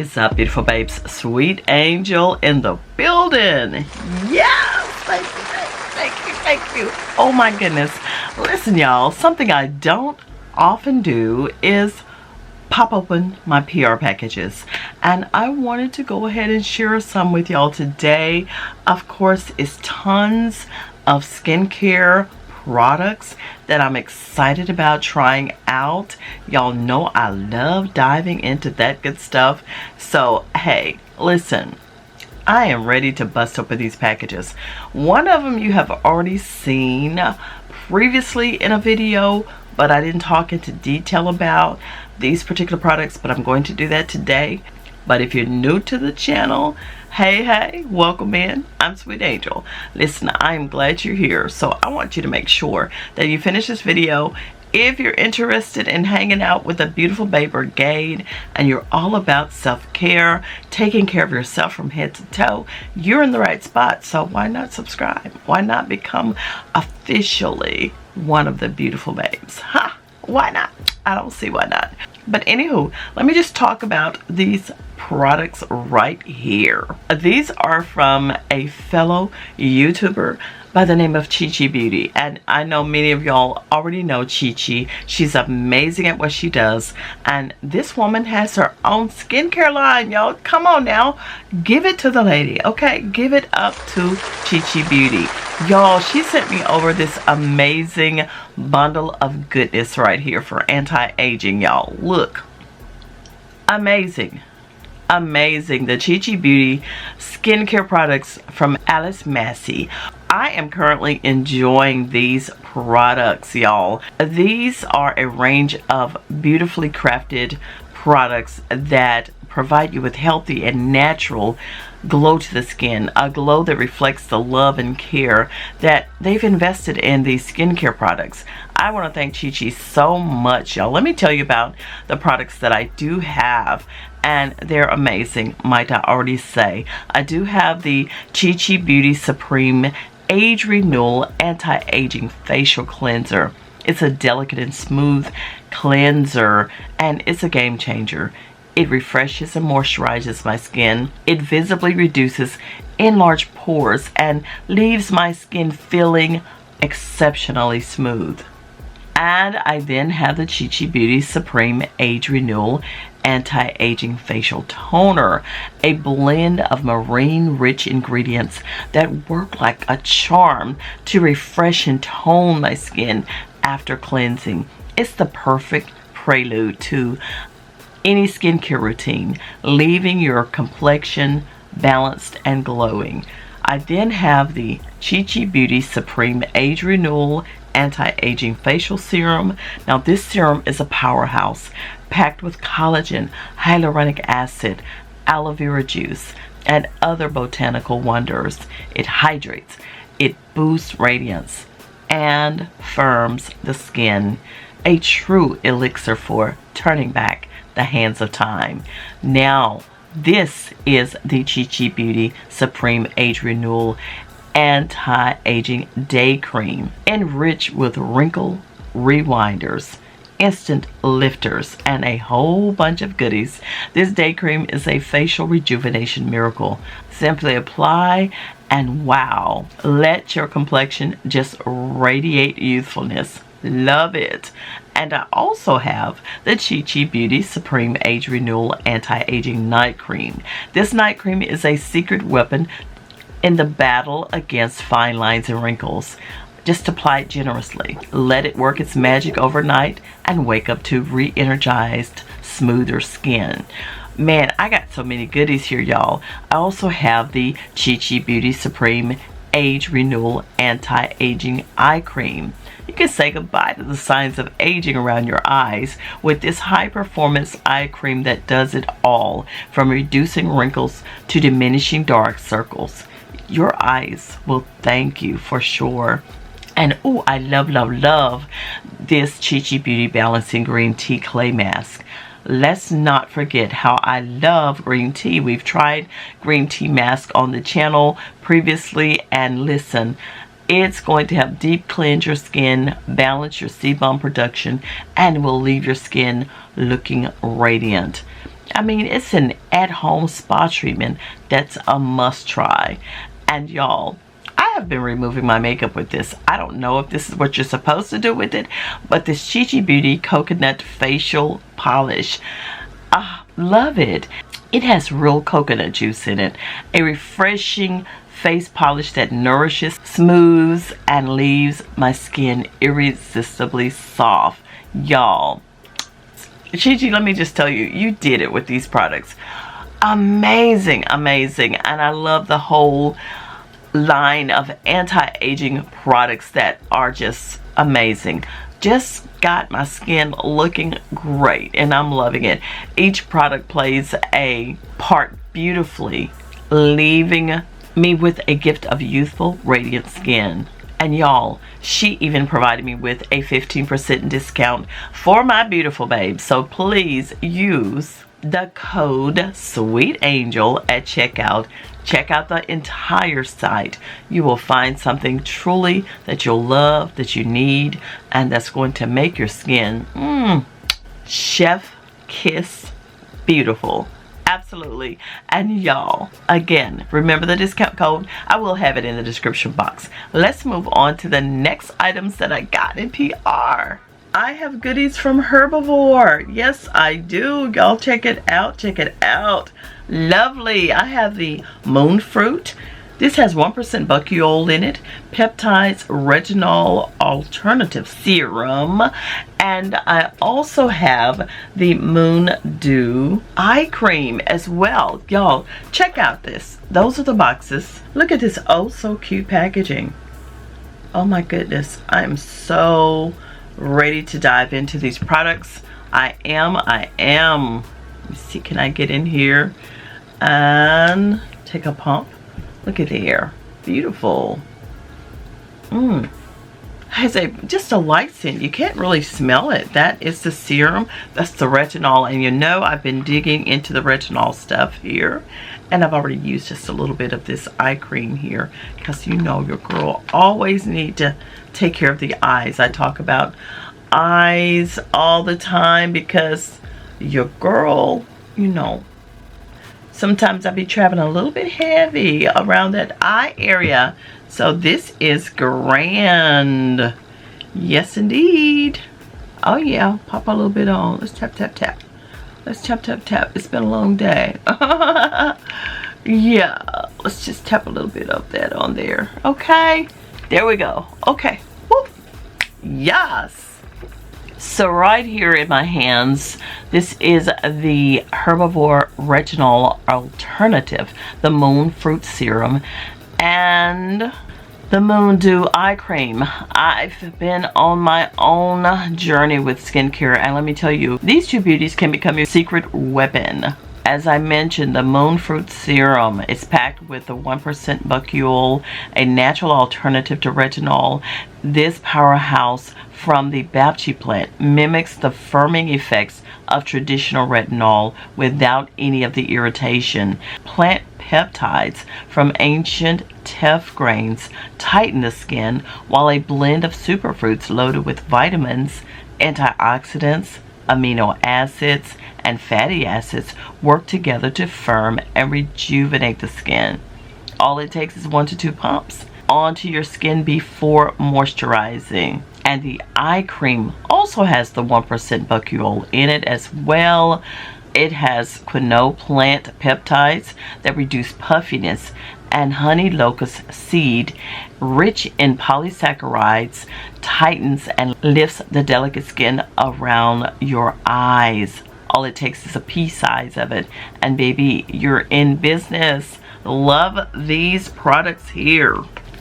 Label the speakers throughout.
Speaker 1: is up, beautiful babes? Sweet Angel in the building. Yes, thank you. Oh my goodness. Listen, y'all, something I don't often do is pop open my PR packages, and I wanted to go ahead and share some with y'all today. Of course, it's tons of skincare products that I'm excited about trying out. Y'all know I love diving into that good stuff. So hey, listen, I am ready to bust open these packages. One of them you have already seen previously in a video, but I didn't talk into detail about these particular products, but I'm going to do that today. But if you're new to the channel, hey, welcome in. I'm Sweet Angel. Listen, I'm glad you're here. So I want you to make sure that you finish this video. If you're interested in hanging out with a beautiful babe brigade and you're all about self-care, taking care of yourself from head to toe, you're in the right spot. So why not subscribe? Why not become officially one of the beautiful babes? Huh? Why not? I don't see why not. But anywho, let me just talk about these products right here. These are from a fellow YouTuber by the name of Khichi Beauty, and I know many of y'all already know Khichi. She's amazing at what she does, and this woman has her own skincare line, y'all. Come on now, give it to the lady, okay? Give it up to Khichi Beauty. Y'all, she sent me over this amazing bundle of goodness right here for anti-aging, y'all. Look, amazing. The Khichi Beauty skincare products from Alice Massey. I am currently enjoying these products, y'all. These are a range of beautifully crafted products that provide you with healthy and natural glow to the skin, a glow that reflects the love and care that they've invested in these skincare products. I want to thank Khichi so much, y'all. Let me tell you about the products that I do have, and they're amazing, might I already say. I do have the Khichi Beauty Supreme Age Renewal Anti-Aging Facial Cleanser. It's a delicate and smooth cleanser, and it's a game changer. It refreshes and moisturizes my skin. It visibly reduces enlarged pores and leaves my skin feeling exceptionally smooth. And I then have the Khichi Beauty Supreme Age Renewal Anti-Aging Facial Toner, a blend of marine rich ingredients that work like a charm to refresh and tone my skin after cleansing. It's the perfect prelude to any skincare routine, leaving your complexion balanced and glowing. I then have the Khichi Beauty Supreme Age Renewal Anti-Aging Facial Serum. Now this serum is a powerhouse, packed with collagen, hyaluronic acid, aloe vera juice, and other botanical wonders. It hydrates, it boosts radiance, and firms the skin. A true elixir for turning back the hands of time. Now, this is the Khichi Beauty Supreme Age Renewal Anti-Aging Day Cream, enriched with wrinkle rewinders, instant lifters, and a whole bunch of goodies. This day cream is a facial rejuvenation miracle. Simply apply and wow, let your complexion just radiate youthfulness. Love it. And I also have the Khichi Beauty Supreme Age Renewal Anti-Aging Night Cream. This night cream is a secret weapon in the battle against fine lines and wrinkles. Just apply it generously. Let it work its magic overnight and wake up to re-energized, smoother skin. Man, I got so many goodies here, y'all. I also have the Khichi Beauty Supreme Age Renewal Anti-Aging Eye Cream. You can say goodbye to the signs of aging around your eyes with this high-performance eye cream that does it all, from reducing wrinkles to diminishing dark circles. Your eyes will thank you for sure. And oh, I love this Khichi Beauty Balancing Green Tea Clay Mask. Let's not forget how I love green tea. We've tried green tea mask on the channel previously, and listen, it's going to help deep cleanse your skin, balance your sebum production, and will leave your skin looking radiant. I mean, it's an at-home spa treatment that's a must try. And y'all, I have been removing my makeup with this. I don't know if this is what you're supposed to do with it, but this Khichi Beauty Coconut Facial Polish, love it. It has real coconut juice in it. A refreshing face polish that nourishes, smooths, and leaves my skin irresistibly soft. Y'all, Khichi, let me just tell you, you did it with these products. Amazing, amazing. And I love the whole line of anti-aging products that are just amazing. Just got my skin looking great, and I'm loving it. Each product plays a part beautifully, leaving me with a gift of youthful, radiant skin. And y'all, she even provided me with a 15% discount for my beautiful babe. So please use the code sweetangel at checkout. Check out the entire site. You will find something truly that you'll love, that you need, and that's going to make your skin chef kiss beautiful. Absolutely. And y'all, again, remember the discount code. I will have it in the description box. Let's move on to the next items that I got in PR. I have goodies from Herbivore. Yes, I do. Y'all check it out. Check it out. Lovely. I have the moon fruit. This has 1% buckyol in it, peptides, retinol alternative serum, and I also have the Moon Dew eye cream as well. Y'all, check out this. Those are the boxes. Look at this oh so cute packaging. Oh my goodness, I'm so ready to dive into these products. I am. Let me see, can I get in here and take a pump? Look at there, beautiful. Has just a light scent. You can't really smell it. That is the serum. That's the retinol, and you know I've been digging into the retinol stuff here, and I've already used just a little bit of this eye cream here because you know your girl always need to take care of the eyes. I talk about eyes all the time because your girl, you know, sometimes I be traveling a little bit heavy around that eye area. So this is grand. Yes, indeed. Oh yeah, pop a little bit on. Let's tap, tap, tap. Let's tap, tap, tap. It's been a long day. Yeah, let's just tap a little bit of that on there. Okay, there we go. Okay, whoop. Yes. So right here in my hands, this is the Herbivore Retinol Alternative, the Moon Fruit Serum, and the Moon Dew Eye Cream. I've been on my own journey with skincare, and let me tell you, these two beauties can become your secret weapon. As I mentioned, the Moon Fruit Serum is packed with the 1% buckyol, a natural alternative to retinol. This powerhouse from the Bapchi plant mimics the firming effects of traditional retinol without any of the irritation. Plant peptides from ancient teff grains tighten the skin, while a blend of superfruits loaded with vitamins, antioxidants, amino acids, and fatty acids work together to firm and rejuvenate the skin. All it takes is 1 to 2 pumps onto your skin before moisturizing. And the eye cream also has the 1% buckyol in it as well. It has quinoa plant peptides that reduce puffiness, and honey locust seed, rich in polysaccharides, tightens and lifts the delicate skin around your eyes. All it takes is a pea size of it, and baby, you're in business. Love these products here.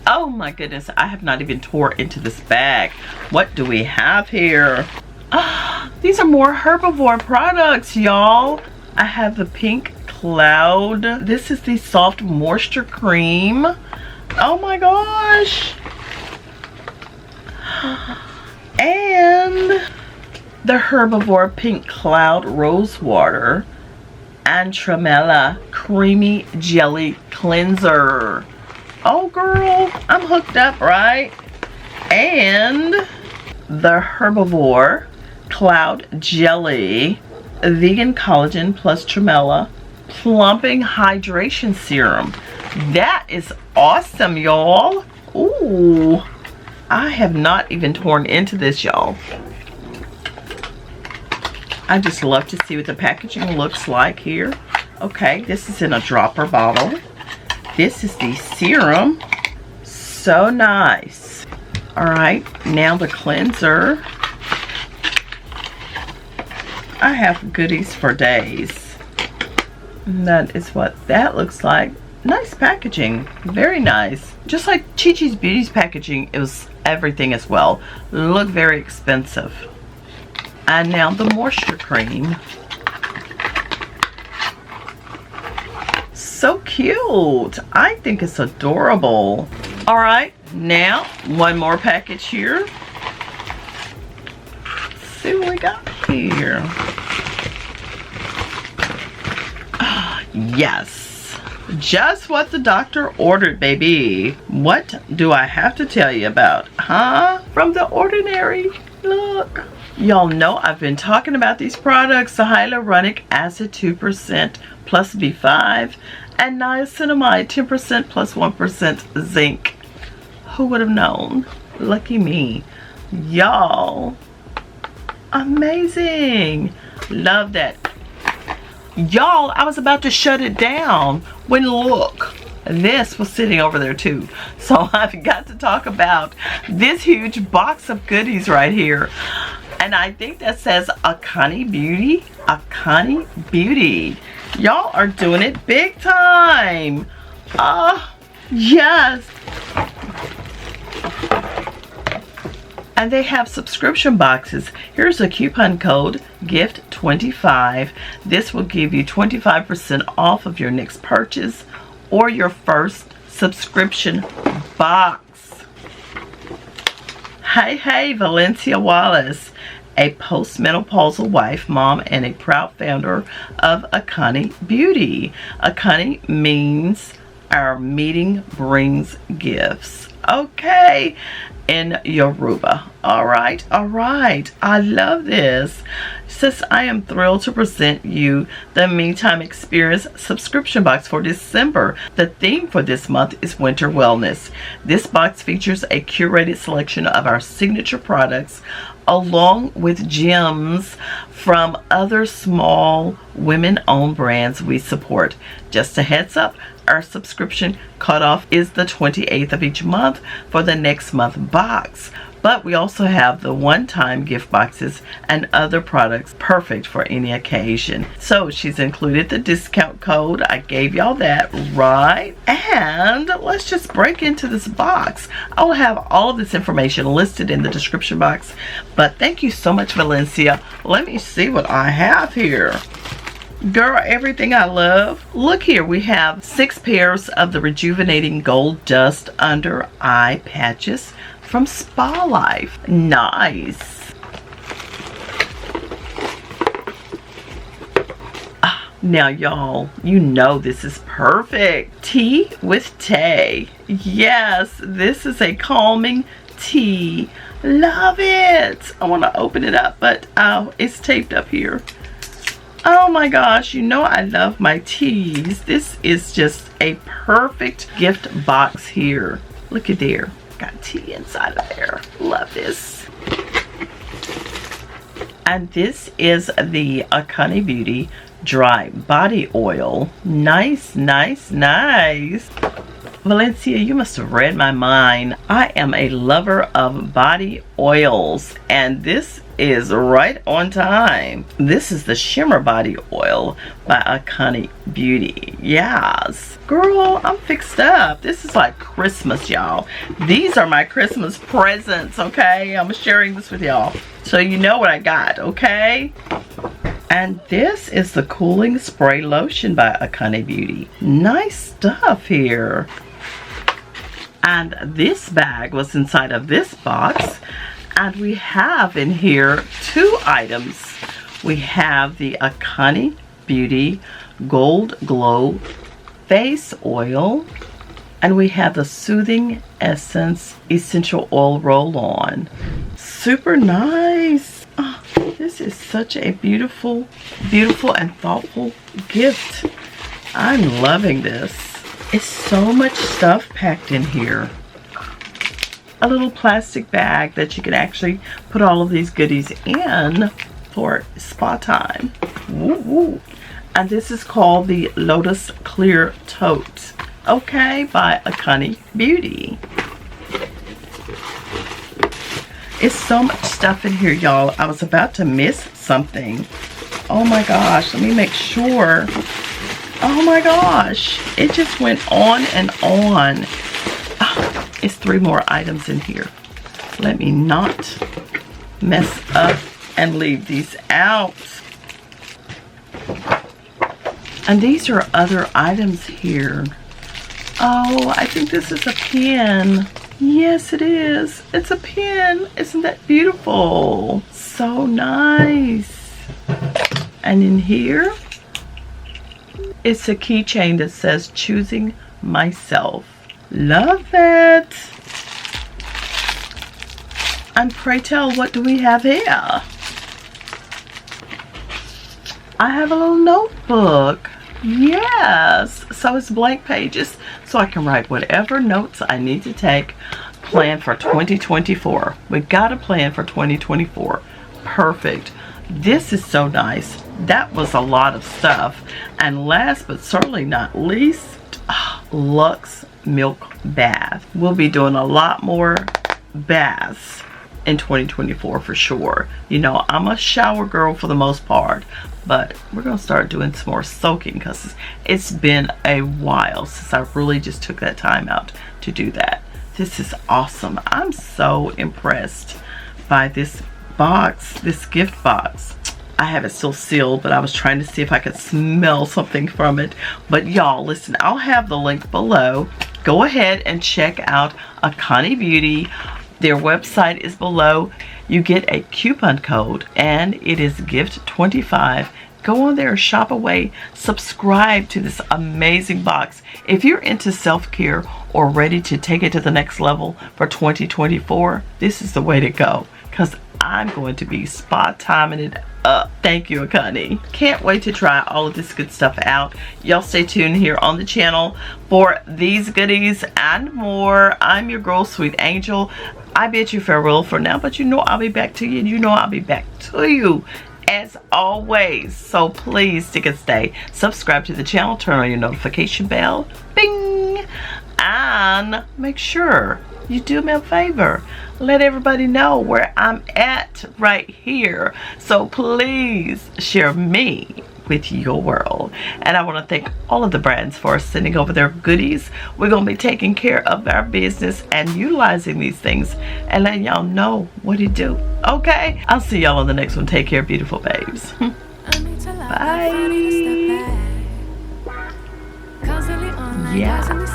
Speaker 1: Oh my goodness, I have not even tore into this bag. What do we have here? These are more Herbivore products, y'all. I have the Pink Cloud. This is the Soft Moisture Cream. Oh my gosh. And the Herbivore Pink Cloud Rose Water and Tremella Creamy Jelly Cleanser. Oh girl, I'm hooked up, right? And the Herbivore Cloud Jelly vegan collagen plus tremella plumping hydration serum. That is awesome, y'all. Ooh, I have not even torn into this, y'all. I just love to see what the packaging looks like here. Okay, this is in a dropper bottle. This is the serum. So nice. All right, now the cleanser. I have goodies for days. And that is what that looks like. Nice packaging, very nice. Just like Khichi's Beauty's packaging, it was everything as well. Look very expensive. And now the moisture cream. So cute. I think it's adorable. All right, now one more package here. Let's see what we got here. Yes, just what the doctor ordered, baby. What do I have to tell you about? Huh? From the ordinary. Look. Y'all know I've been talking about these products. The hyaluronic acid 2% plus B5 and niacinamide 10% plus 1% zinc. Who would have known? Lucky me. Y'all, amazing. Love that. Y'all, I was about to shut it down when look, this was sitting over there too. So I've got to talk about this huge box of goodies right here. And I think that says Akanni Beauty. Akanni Beauty. Y'all are doing it big time. Yes. And they have subscription boxes. Here's a coupon code, GIFT25. This will give you 25% off of your next purchase or your first subscription box. Hey, Valencia Wallace, a postmenopausal wife, mom, and a proud founder of Akanni Beauty. Akanni means our meeting brings gifts. Okay, in Yoruba. All right. I love this. It says, I am thrilled to present you the Meantime Experience subscription box for December. The theme for this month is Winter Wellness. This box features a curated selection of our signature products along with gems from other small women-owned brands we support. Just a heads up, our subscription cutoff is the 28th of each month for the next month box. But we also have the one-time gift boxes and other products perfect for any occasion. So she's included the discount code. I gave y'all that, right? And let's just break into this box. I will have all of this information listed in the description box. But thank you so much, Valencia. Let me see what I have here. Girl, everything I love. Look here, we have 6 pairs of the rejuvenating gold dust under eye patches from Spa Life. Nice. Now y'all, you know this is perfect. Tea with Tay. Yes, this is a calming tea. Love it. I want to open it up, but it's taped up here. Oh my gosh, you know I love my teas. This is just a perfect gift box here. Look at there. Got tea inside of there. Love this. And this is the Akanni Beauty Dry Body Oil. Nice. Valencia, you must have read my mind. I am a lover of body oils, and this is right on time. This is the Shimmer Body Oil by Akanni Beauty. Yes. Girl, I'm fixed up. This is like Christmas, y'all. These are my Christmas presents, okay? I'm sharing this with y'all, so you know what I got, okay? And this is the Cooling Spray Lotion by Akanni Beauty. Nice stuff here. And this bag was inside of this box. And we have in here 2 items. We have the Akanni Beauty Gold Glow Face Oil. And we have the Soothing Essence Essential Oil Roll-On. Super nice. Oh, This is such a beautiful, beautiful and thoughtful gift. I'm loving this. It's so much stuff packed in here. A little plastic bag that you can actually put all of these goodies in for spa time. Woo woo. And this is called the Lotus Clear Tote. Okay, by Akanni Beauty. It's so much stuff in here, y'all. I was about to miss something. Oh my gosh, let me make sure. Oh my gosh, it just went on and on. Oh, it's 3 more items in here. Let me not mess up and leave these out. And these are other items here. Oh, I think this is a pen. Yes, it is. It's a pen. Isn't that beautiful? So nice. And in here, it's a keychain that says choosing myself. Love it. And pray tell, what do we have here? I have a little notebook. Yes. So it's blank pages, so I can write whatever notes I need to take. Plan for 2024. We got a plan for 2024. Perfect. This is so nice. That was a lot of stuff. And last but certainly not least, Lux Milk Bath. We'll be doing a lot more baths in 2024 for sure. You know, I'm a shower girl for the most part, but we're gonna start doing some more soaking because it's been a while since I really just took that time out to do that. This is awesome. I'm so impressed by this box, this gift box. I have it still sealed, but I was trying to see if I could smell something from it. But y'all, listen, I'll have the link below. Go ahead and check out Akanni Beauty. Their website is below. You get a coupon code and it is gift25. Go on there, shop away, subscribe to this amazing box. If you're into self-care or ready to take it to the next level for 2024, this is the way to go, because I'm going to be spa timing it up. Thank you, Akanni. Can't wait to try all of this good stuff out. Y'all stay tuned here on the channel for these goodies and more. I'm your girl, Sweet Angel. I bid you farewell for now, but you know I'll be back to you, and you know I'll be back to you as always. So please stick and stay. Subscribe to the channel, turn on your notification bell, bing, and make sure you do me a favor. Let everybody know where I'm at right here. So please share me with your world. And I want to thank all of the brands for sending over their goodies. We're going to be taking care of our business and utilizing these things and letting y'all know what it do. Okay? I'll see y'all on the next one. Take care, beautiful babes. Bye. Yeah.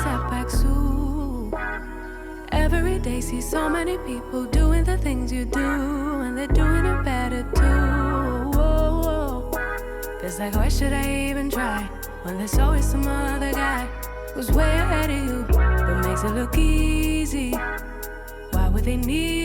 Speaker 2: Every day see so many people doing the things you do, and they're doing it better too. Whoa, whoa. Feels like, why should I even try when there's always some other guy who's way ahead of you, but makes it look easy? Why would they need